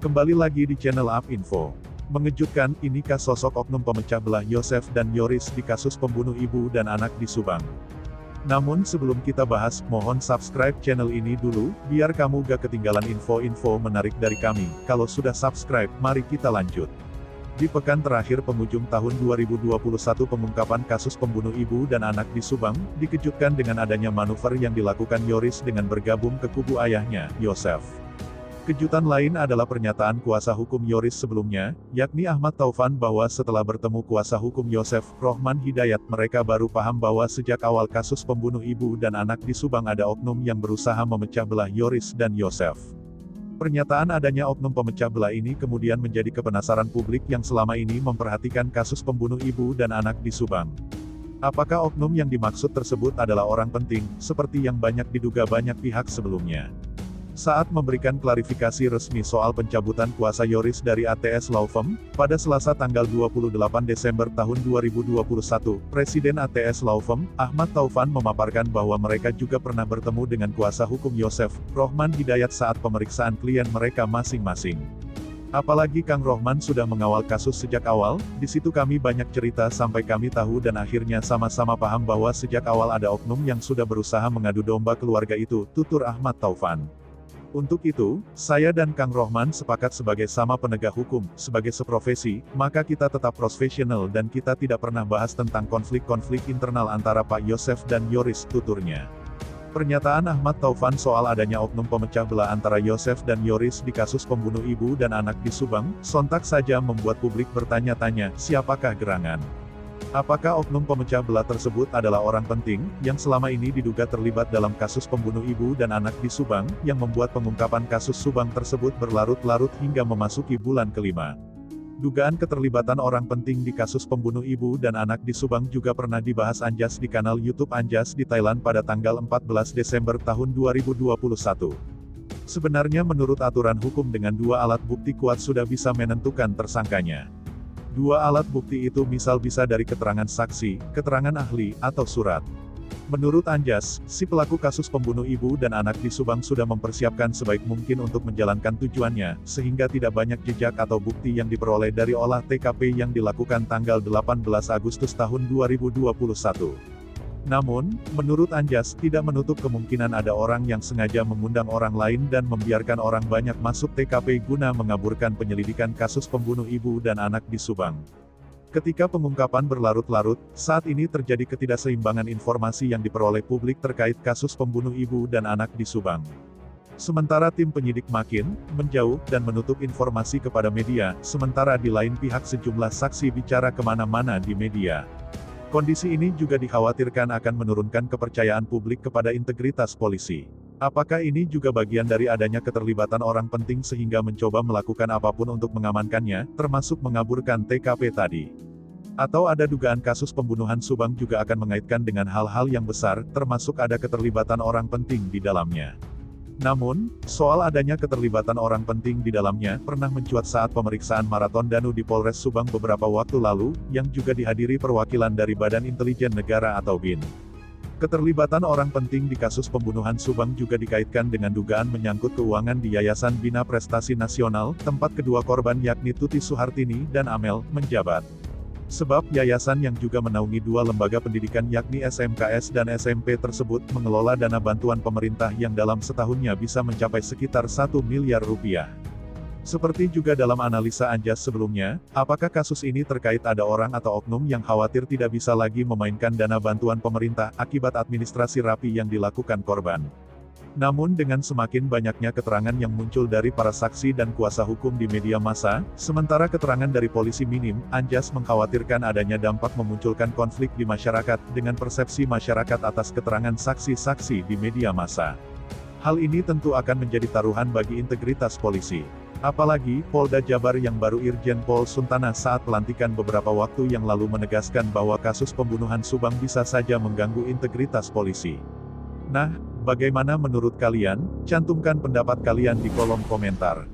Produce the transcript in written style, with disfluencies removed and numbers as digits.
Kembali lagi di channel Up Info. Mengejutkan, inikah sosok oknum pemecah belah Yosef dan Yoris di kasus pembunuh ibu dan anak di Subang? Namun sebelum kita bahas, mohon subscribe channel ini dulu, biar kamu gak ketinggalan info-info menarik dari kami. Kalau sudah subscribe, mari kita lanjut. Di pekan terakhir penghujung tahun 2021 pengungkapan kasus pembunuh ibu dan anak di Subang, dikejutkan dengan adanya manuver yang dilakukan Yoris dengan bergabung ke kubu ayahnya, Yosef. Kejutan lain adalah pernyataan kuasa hukum Yoris sebelumnya, yakni Ahmad Taufan bahwa setelah bertemu kuasa hukum Yosef, Rohman Hidayat, mereka baru paham bahwa sejak awal kasus pembunuh ibu dan anak di Subang ada oknum yang berusaha memecah belah Yoris dan Yosef. Pernyataan adanya oknum pemecah belah ini kemudian menjadi kepenasaran publik yang selama ini memperhatikan kasus pembunuh ibu dan anak di Subang. Apakah oknum yang dimaksud tersebut adalah orang penting, seperti yang banyak diduga banyak pihak sebelumnya? Saat memberikan klarifikasi resmi soal pencabutan kuasa Yoris dari ATS Law Firm, pada Selasa tanggal 28 Desember tahun 2021, Presiden ATS Law Firm, Ahmad Taufan memaparkan bahwa mereka juga pernah bertemu dengan kuasa hukum Yosef, Rohman Hidayat saat pemeriksaan klien mereka masing-masing. Apalagi Kang Rohman sudah mengawal kasus sejak awal, di situ kami banyak cerita sampai kami tahu dan akhirnya sama-sama paham bahwa sejak awal ada oknum yang sudah berusaha mengadu domba keluarga itu, tutur Ahmad Taufan. Untuk itu, saya dan Kang Rohman sepakat sebagai sama penegak hukum, sebagai seprofesi, maka kita tetap profesional dan kita tidak pernah bahas tentang konflik-konflik internal antara Pak Yosef dan Yoris, tuturnya. Pernyataan Ahmad Taufan soal adanya oknum pemecah belah antara Yosef dan Yoris di kasus pembunuh ibu dan anak di Subang, sontak saja membuat publik bertanya-tanya, siapakah gerangan? Apakah oknum pemecah belah tersebut adalah orang penting, yang selama ini diduga terlibat dalam kasus pembunuh ibu dan anak di Subang, yang membuat pengungkapan kasus Subang tersebut berlarut-larut hingga memasuki bulan kelima? Dugaan keterlibatan orang penting di kasus pembunuh ibu dan anak di Subang juga pernah dibahas Anjas di kanal YouTube Anjas di Thailand pada tanggal 14 Desember tahun 2021. Sebenarnya menurut aturan hukum dengan dua alat bukti kuat sudah bisa menentukan tersangkanya. Dua alat bukti itu misal bisa dari keterangan saksi, keterangan ahli, atau surat. Menurut Anjas, si pelaku kasus pembunuh ibu dan anak di Subang sudah mempersiapkan sebaik mungkin untuk menjalankan tujuannya, sehingga tidak banyak jejak atau bukti yang diperoleh dari olah TKP yang dilakukan tanggal 18 Agustus tahun 2021. Namun, menurut Anjas, tidak menutup kemungkinan ada orang yang sengaja mengundang orang lain dan membiarkan orang banyak masuk TKP guna mengaburkan penyelidikan kasus pembunuh ibu dan anak di Subang. Ketika pengungkapan berlarut-larut, saat ini terjadi ketidakseimbangan informasi yang diperoleh publik terkait kasus pembunuh ibu dan anak di Subang. Sementara tim penyidik makin menjauh dan menutup informasi kepada media, sementara di lain pihak sejumlah saksi bicara kemana-mana di media. Kondisi ini juga dikhawatirkan akan menurunkan kepercayaan publik kepada integritas polisi. Apakah ini juga bagian dari adanya keterlibatan orang penting sehingga mencoba melakukan apapun untuk mengamankannya, termasuk mengaburkan TKP tadi? Atau ada dugaan kasus pembunuhan Subang juga akan mengaitkan dengan hal-hal yang besar, termasuk ada keterlibatan orang penting di dalamnya? Namun, soal adanya keterlibatan orang penting di dalamnya pernah mencuat saat pemeriksaan Marathon Danu di Polres Subang beberapa waktu lalu, yang juga dihadiri perwakilan dari Badan Intelijen Negara atau BIN. Keterlibatan orang penting di kasus pembunuhan Subang juga dikaitkan dengan dugaan menyangkut keuangan di Yayasan Bina Prestasi Nasional, tempat kedua korban yakni Tuti Suhartini dan Amel, menjabat. Sebab yayasan yang juga menaungi dua lembaga pendidikan yakni SMKS dan SMP tersebut mengelola dana bantuan pemerintah yang dalam setahunnya bisa mencapai sekitar 1 miliar rupiah. Seperti juga dalam analisa Anjas sebelumnya, apakah kasus ini terkait ada orang atau oknum yang khawatir tidak bisa lagi memainkan dana bantuan pemerintah akibat administrasi rapi yang dilakukan korban? Namun dengan semakin banyaknya keterangan yang muncul dari para saksi dan kuasa hukum di media massa, sementara keterangan dari polisi minim, Anjas mengkhawatirkan adanya dampak memunculkan konflik di masyarakat, dengan persepsi masyarakat atas keterangan saksi-saksi di media massa. Hal ini tentu akan menjadi taruhan bagi integritas polisi. Apalagi, Polda Jabar yang baru Irjen Pol Suntana saat pelantikan beberapa waktu yang lalu menegaskan bahwa kasus pembunuhan Subang bisa saja mengganggu integritas polisi. Nah, bagaimana menurut kalian? Cantumkan pendapat kalian di kolom komentar.